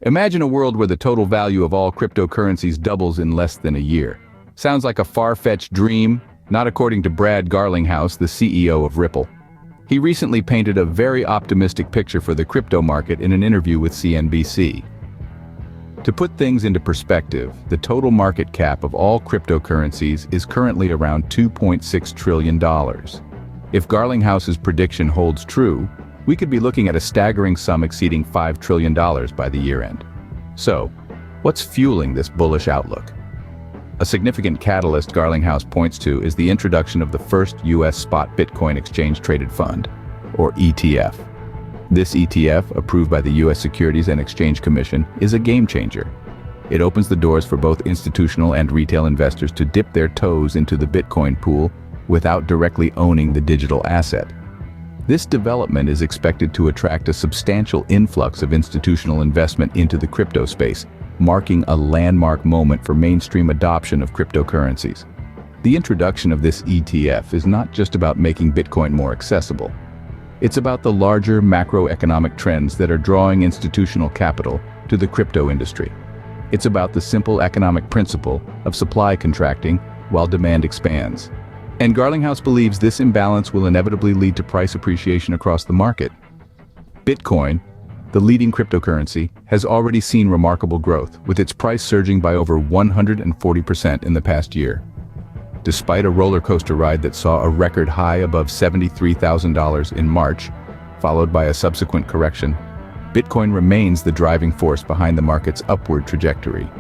Imagine a world where the total value of all cryptocurrencies doubles in less than a year. Sounds like a far-fetched dream, not according to Brad Garlinghouse, the CEO of Ripple. He recently painted a very optimistic picture for the crypto market in an interview with CNBC. To put things into perspective, the total market cap of all cryptocurrencies is currently around $2.6 trillion. If Garlinghouse's prediction holds true, we could be looking at a staggering sum exceeding $5 trillion by the year-end. So, what's fueling this bullish outlook? A significant catalyst Garlinghouse points to is the introduction of the first U.S. spot Bitcoin exchange-traded fund, or ETF. This ETF, approved by the U.S. Securities and Exchange Commission, is a game-changer. It opens the doors for both institutional and retail investors to dip their toes into the Bitcoin pool without directly owning the digital asset. This development is expected to attract a substantial influx of institutional investment into the crypto space, marking a landmark moment for mainstream adoption of cryptocurrencies. The introduction of this ETF is not just about making Bitcoin more accessible. It's about the larger macroeconomic trends that are drawing institutional capital to the crypto industry. It's about the simple economic principle of supply contracting while demand expands. And Garlinghouse believes this imbalance will inevitably lead to price appreciation across the market. Bitcoin, the leading cryptocurrency, has already seen remarkable growth, with its price surging by over 140% in the past year. Despite a roller coaster ride that saw a record high above $73,000 in March, followed by a subsequent correction, Bitcoin remains the driving force behind the market's upward trajectory.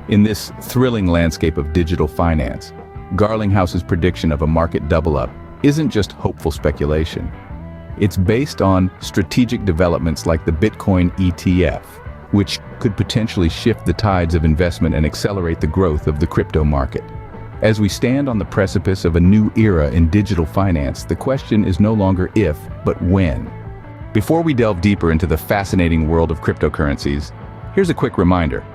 In this thrilling landscape of digital finance, Garlinghouse's prediction of a market double-up isn't just hopeful speculation. It's based on strategic developments like the Bitcoin ETF, which could potentially shift the tides of investment and accelerate the growth of the crypto market. As we stand on the precipice of a new era in digital finance, the question is no longer if, but when. Before we delve deeper into the fascinating world of cryptocurrencies, here's a quick reminder.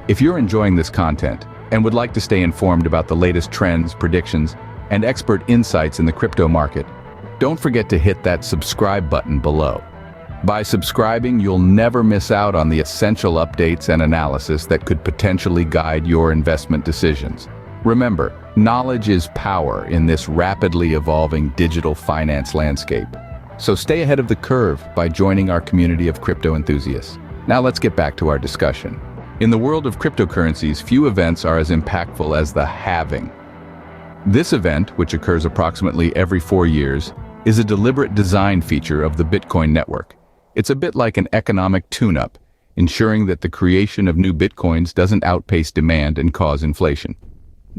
If you're enjoying this content and would like to stay informed about the latest trends, predictions, and expert insights in the crypto market, don't forget to hit that subscribe button below. By subscribing, you'll never miss out on the essential updates and analysis that could potentially guide your investment decisions. Remember, knowledge is power in this rapidly evolving digital finance landscape. So stay ahead of the curve by joining our community of crypto enthusiasts. Now let's get back to our discussion. In the world of cryptocurrencies, few events are as impactful as the halving. This event, which occurs approximately every 4 years, is a deliberate design feature of the Bitcoin network. It's a bit like an economic tune-up, ensuring that the creation of new Bitcoins doesn't outpace demand and cause inflation.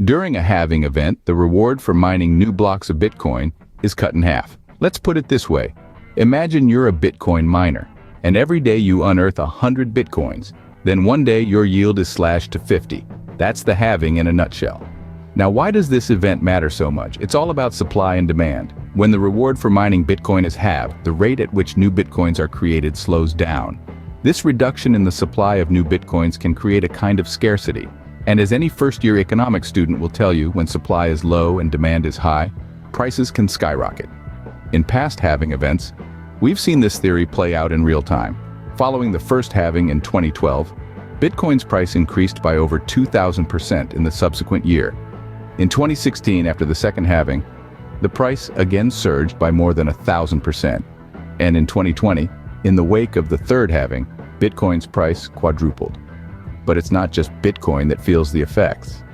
During a halving event, the reward for mining new blocks of Bitcoin is cut in half. Let's put it this way. Imagine you're a Bitcoin miner, and every day you unearth 100 Bitcoins. Then one day your yield is slashed to 50. That's the halving in a nutshell. Now, why does this event matter so much? It's all about supply and demand. When the reward for mining Bitcoin is halved, the rate at which new Bitcoins are created slows down. This reduction in the supply of new Bitcoins can create a kind of scarcity. And as any first-year economics student will tell you, when supply is low and demand is high, prices can skyrocket. In past halving events, we've seen this theory play out in real time. Following the first halving in 2012, Bitcoin's price increased by over 2,000% in the subsequent year. In 2016, after the second halving, the price again surged by more than 1,000%. And in 2020, in the wake of the third halving, Bitcoin's price quadrupled. But it's not just Bitcoin that feels the effects.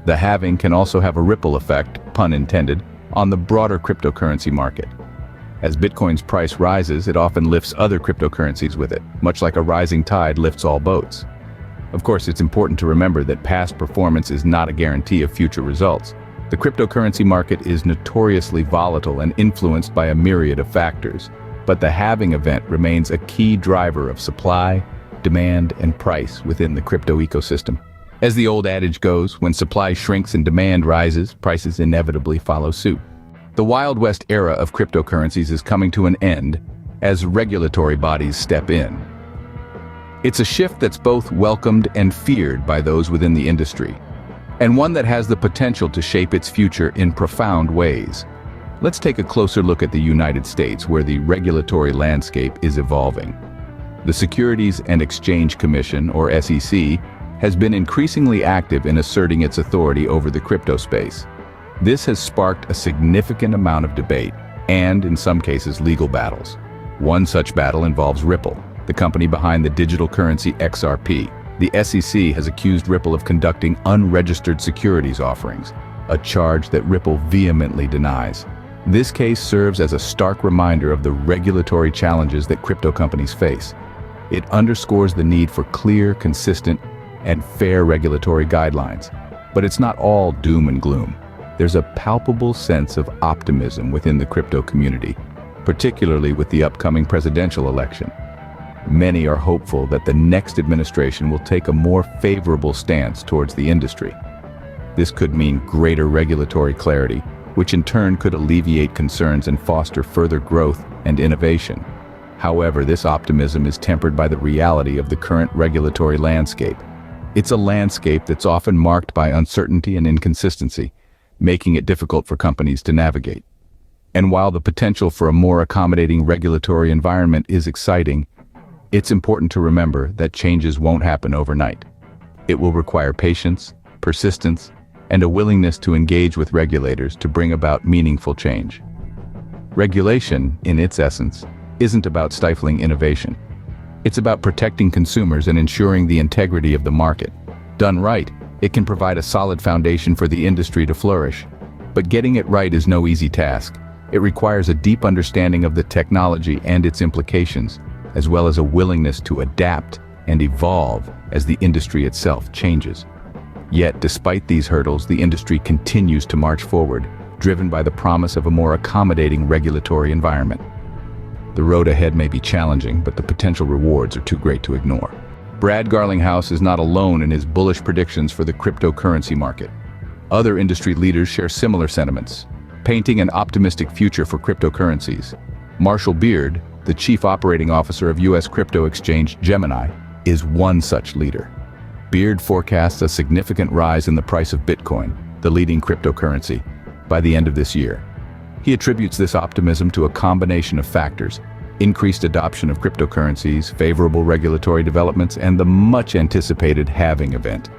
The halving can also have a ripple effect, pun intended, on the broader cryptocurrency market. As Bitcoin's price rises, it often lifts other cryptocurrencies with it, much like a rising tide lifts all boats. Of course, it's important to remember that past performance is not a guarantee of future results. The cryptocurrency market is notoriously volatile and influenced by a myriad of factors, but the halving event remains a key driver of supply, demand, and price within the crypto ecosystem. As the old adage goes, when supply shrinks and demand rises, prices inevitably follow suit. The Wild West era of cryptocurrencies is coming to an end as regulatory bodies step in. It's a shift that's both welcomed and feared by those within the industry, and one that has the potential to shape its future in profound ways. Let's take a closer look at the United States, where the regulatory landscape is evolving. The Securities and Exchange Commission, or SEC, has been increasingly active in asserting its authority over the crypto space. This has sparked a significant amount of debate and, in some cases, legal battles. One such battle involves Ripple, the company behind the digital currency XRP. The SEC has accused Ripple of conducting unregistered securities offerings, a charge that Ripple vehemently denies. This case serves as a stark reminder of the regulatory challenges that crypto companies face. It underscores the need for clear, consistent, and fair regulatory guidelines. But it's not all doom and gloom. There's a palpable sense of optimism within the crypto community, particularly with the upcoming presidential election. Many are hopeful that the next administration will take a more favorable stance towards the industry. This could mean greater regulatory clarity, which in turn could alleviate concerns and foster further growth and innovation. However, this optimism is tempered by the reality of the current regulatory landscape. It's a landscape that's often marked by uncertainty and inconsistency, making it difficult for companies to navigate. And while the potential for a more accommodating regulatory environment is exciting, it's important to remember that changes won't happen overnight. It will require patience, persistence, and a willingness to engage with regulators to bring about meaningful change. Regulation, in its essence, isn't about stifling innovation. It's about protecting consumers and ensuring the integrity of the market. Done right, it can provide a solid foundation for the industry to flourish. But getting it right is no easy task. It requires a deep understanding of the technology and its implications, as well as a willingness to adapt and evolve as the industry itself changes. Yet, despite these hurdles, the industry continues to march forward, driven by the promise of a more accommodating regulatory environment. The road ahead may be challenging, but the potential rewards are too great to ignore. Brad Garlinghouse is not alone in his bullish predictions for the cryptocurrency market. Other industry leaders share similar sentiments, painting an optimistic future for cryptocurrencies. Marshall Beard, the chief operating officer of U.S. crypto exchange Gemini, is one such leader. Beard forecasts a significant rise in the price of Bitcoin, the leading cryptocurrency, by the end of this year. He attributes this optimism to a combination of factors: increased adoption of cryptocurrencies, favorable regulatory developments, and the much-anticipated halving event.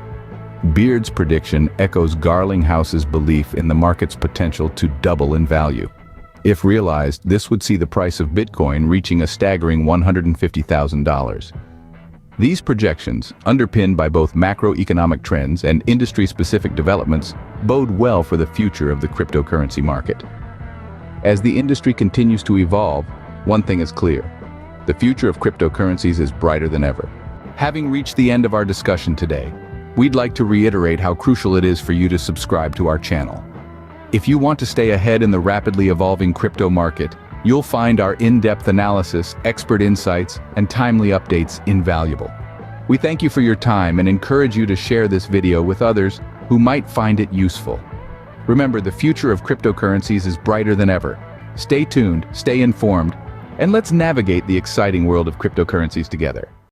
Beard's prediction echoes Garlinghouse's belief in the market's potential to double in value. If realized, this would see the price of Bitcoin reaching a staggering $150,000. These projections, underpinned by both macroeconomic trends and industry-specific developments, bode well for the future of the cryptocurrency market. As the industry continues to evolve, one thing is clear: the future of cryptocurrencies is brighter than ever. Having reached the end of our discussion today, we'd like to reiterate how crucial it is for you to subscribe to our channel. If you want to stay ahead in the rapidly evolving crypto market, you'll find our in-depth analysis, expert insights, and timely updates invaluable. We thank you for your time and encourage you to share this video with others who might find it useful. Remember, the future of cryptocurrencies is brighter than ever. Stay tuned, stay informed, and let's navigate the exciting world of cryptocurrencies together.